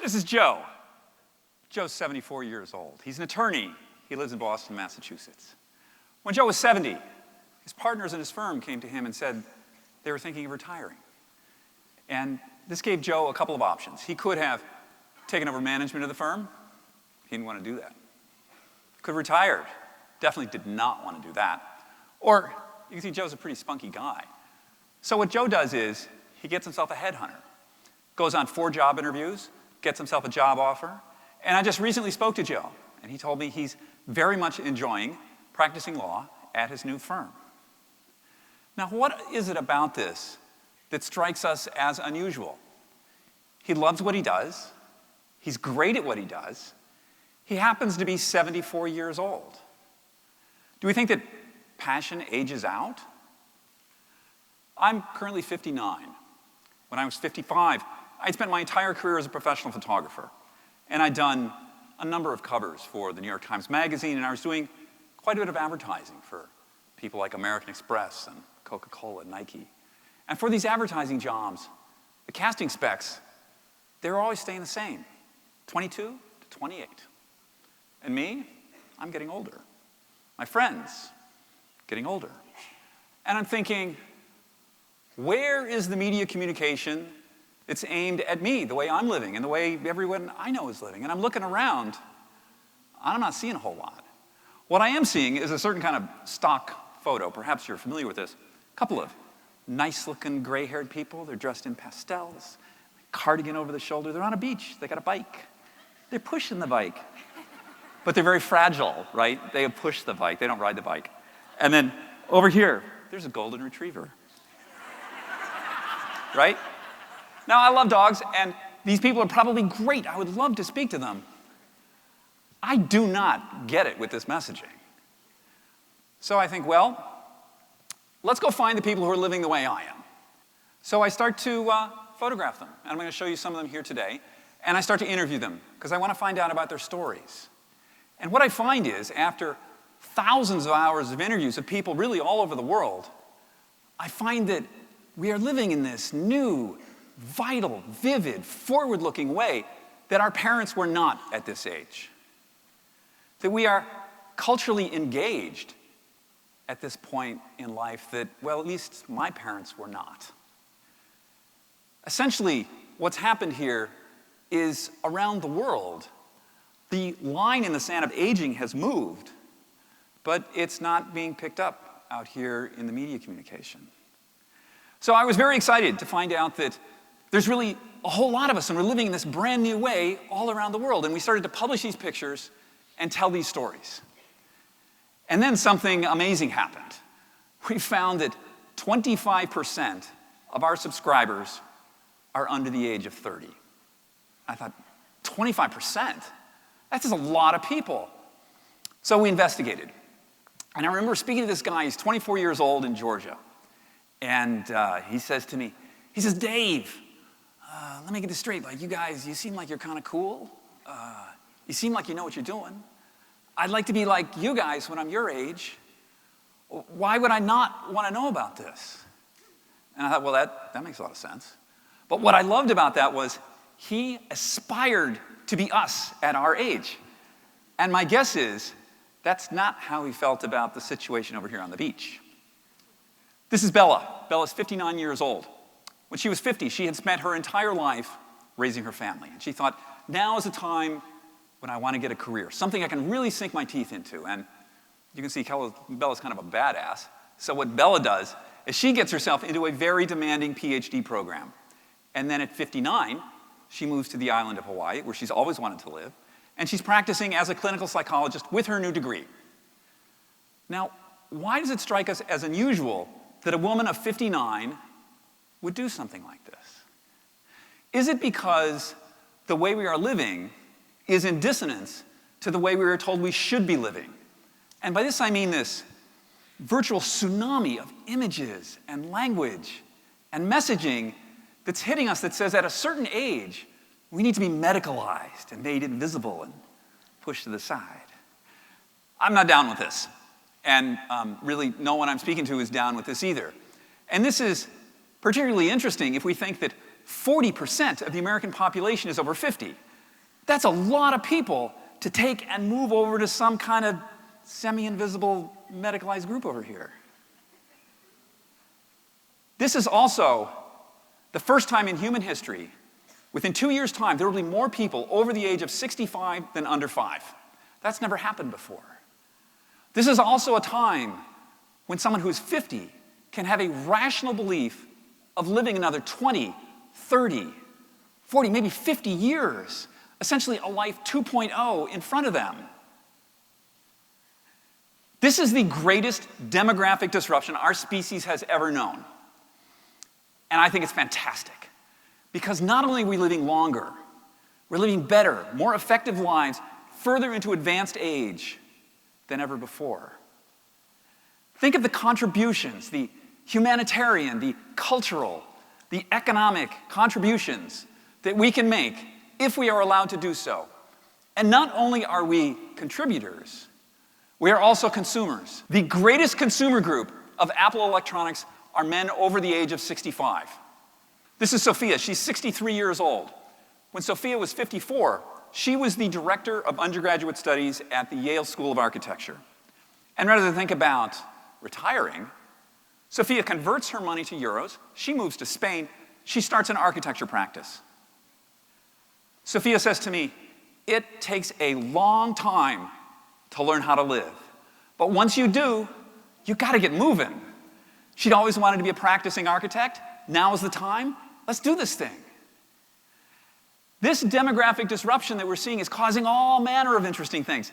This is Joe. Joe's 74 years old. He's an attorney. He lives in Boston, Massachusetts. When Joe was 70, his partners in his firm came to him and said they were thinking of retiring. And this gave Joe a couple of options. He could have taken over management of the firm. He didn't want to do that. Could have retired. Definitely did not want to do that. Or, you can see Joe's a pretty spunky guy. So what Joe does is, he gets himself a headhunter. Goes on 4 job interviews, gets himself a job offer. And I just recently spoke to Joe, and he told me he's very much enjoying practicing law at his new firm. Now, what is it about this that strikes us as unusual? He loves what he does. He's great at what he does. He happens to be 74 years old. Do we think that passion ages out? I'm currently 59. When I was 55, I'd spent my entire career as a professional photographer. And I'd done a number of covers for the New York Times Magazine, and I was doing quite a bit of advertising for people like American Express and Coca-Cola and Nike. And for these advertising jobs, the casting specs, they were always staying the same, 22 to 28. And me, I'm getting older. My friends, getting older. And I'm thinking, where is the media communication that's aimed at me, the way I'm living, and the way everyone I know is living? And I'm looking around, I'm not seeing a whole lot. What I am seeing is a certain kind of stock photo. Perhaps you're familiar with this. A couple of nice-looking gray-haired people. They're dressed in pastels, cardigan over the shoulder. They're on a beach. They got a bike. They're pushing the bike. But they're very fragile, right? They push the bike. They don't ride the bike. And then over here, there's a golden retriever. Right? Now, I love dogs, and these people are probably great. I would love to speak to them. I do not get it with this messaging. So I think, well, let's go find the people who are living the way I am. So I start to photograph them, and I'm going to show you some of them here today. And I start to interview them, because I want to find out about their stories. And what I find is, after thousands of hours of interviews of people really all over the world, I find that we are living in this new, vital, vivid, forward-looking way that our parents were not at this age. That we are culturally engaged at this point in life that, well, at least my parents were not. Essentially, what's happened here is around the world, the line in the sand of aging has moved, but it's not being picked up out here in the media communication. So I was very excited to find out that there's really a whole lot of us, and we're living in this brand new way all around the world. And we started to publish these pictures and tell these stories. And then something amazing happened. We found that 25% of our subscribers are under the age of 30. I thought, 25%? That's just a lot of people. So we investigated. And I remember speaking to this guy, he's 24 years old in Georgia. And he says to me, he says, Dave, let me get this straight. Like, you guys, you seem like you're kind of cool. You seem like you know what you're doing. I'd like to be like you guys when I'm your age. Why would I not want to know about this? And I thought, well, that makes a lot of sense. But what I loved about that was he aspired to be us at our age. And my guess is that's not how he felt about the situation over here on the beach. This is Bella. Bella's 59 years old. When she was 50, she had spent her entire life raising her family. And she thought, now is the time when I want to get a career, something I can really sink my teeth into. And you can see Bella's kind of a badass. So what Bella does is she gets herself into a very demanding PhD program. And then at 59, she moves to the island of Hawaii, where she's always wanted to live. And she's practicing as a clinical psychologist with her new degree. Now, why does it strike us as unusual that a woman of 59 would do something like this? Is it because the way we are living is in dissonance to the way we were told we should be living? And by this I mean this virtual tsunami of images and language and messaging that's hitting us that says at a certain age, we need to be medicalized and made invisible and pushed to the side. I'm not down with this. And really, no one I'm speaking to is down with this either. And this is particularly interesting if we think that 40% of the American population is over 50. That's a lot of people to take and move over to some kind of semi-invisible medicalized group over here. This is also the first time in human history, within 2 years' time, there will be more people over the age of 65 than under 5. That's never happened before. This is also a time when someone who's 50 can have a rational belief of living another 20, 30, 40, maybe 50 years, essentially a life 2.0 in front of them. This is the greatest demographic disruption our species has ever known. And I think it's fantastic, because not only are we living longer, we're living better, more effective lives, further into advanced age than ever before. Think of the contributions, the humanitarian, the cultural, the economic contributions that we can make if we are allowed to do so. And not only are we contributors, we are also consumers. The greatest consumer group of Apple electronics are men over the age of 65. This is Sophia. She's 63 years old. When Sophia was 54, she was the director of undergraduate studies at the Yale School of Architecture. And rather than think about retiring, Sophia converts her money to euros. She moves to Spain. She starts an architecture practice. Sophia says to me, "It takes a long time to learn how to live. But once you do, you got to get moving." She'd always wanted to be a practicing architect. Now is the time. Let's do this thing. This demographic disruption that we're seeing is causing all manner of interesting things.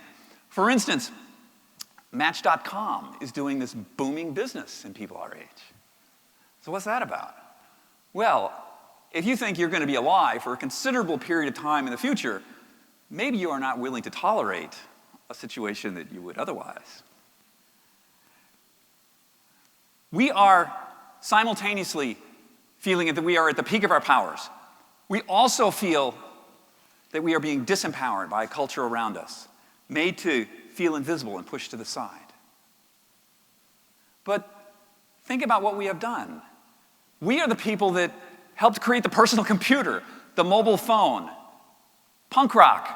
For instance, Match.com is doing this booming business in people our age. So what's that about? Well, if you think you're going to be alive for a considerable period of time in the future, maybe you are not willing to tolerate a situation that you would otherwise. We are simultaneously feeling that we are at the peak of our powers. We also feel that we are being disempowered by a culture around us, made to feel invisible and pushed to the side. But think about what we have done. We are the people that helped create the personal computer, the mobile phone, punk rock,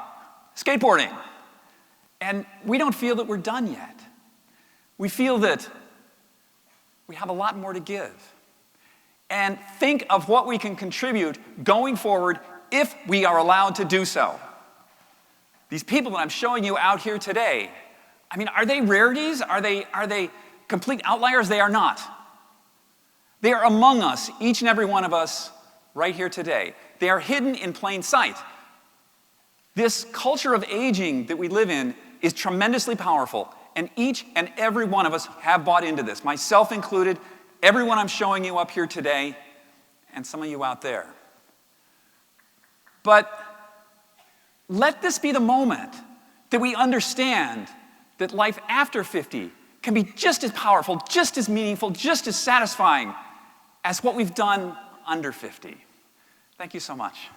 skateboarding. And we don't feel that we're done yet. We feel that we have a lot more to give. And think of what we can contribute going forward if we are allowed to do so. These people that I'm showing you out here today, I mean, are they rarities? Are they complete outliers? They are not. They are among us, each and every one of us, right here today. They are hidden in plain sight. This culture of aging that we live in is tremendously powerful, and each and every one of us have bought into this, myself included, everyone I'm showing you up here today, and some of you out there. But let this be the moment that we understand that life after 50 can be just as powerful, just as meaningful, just as satisfying as what we've done under 50. Thank you so much.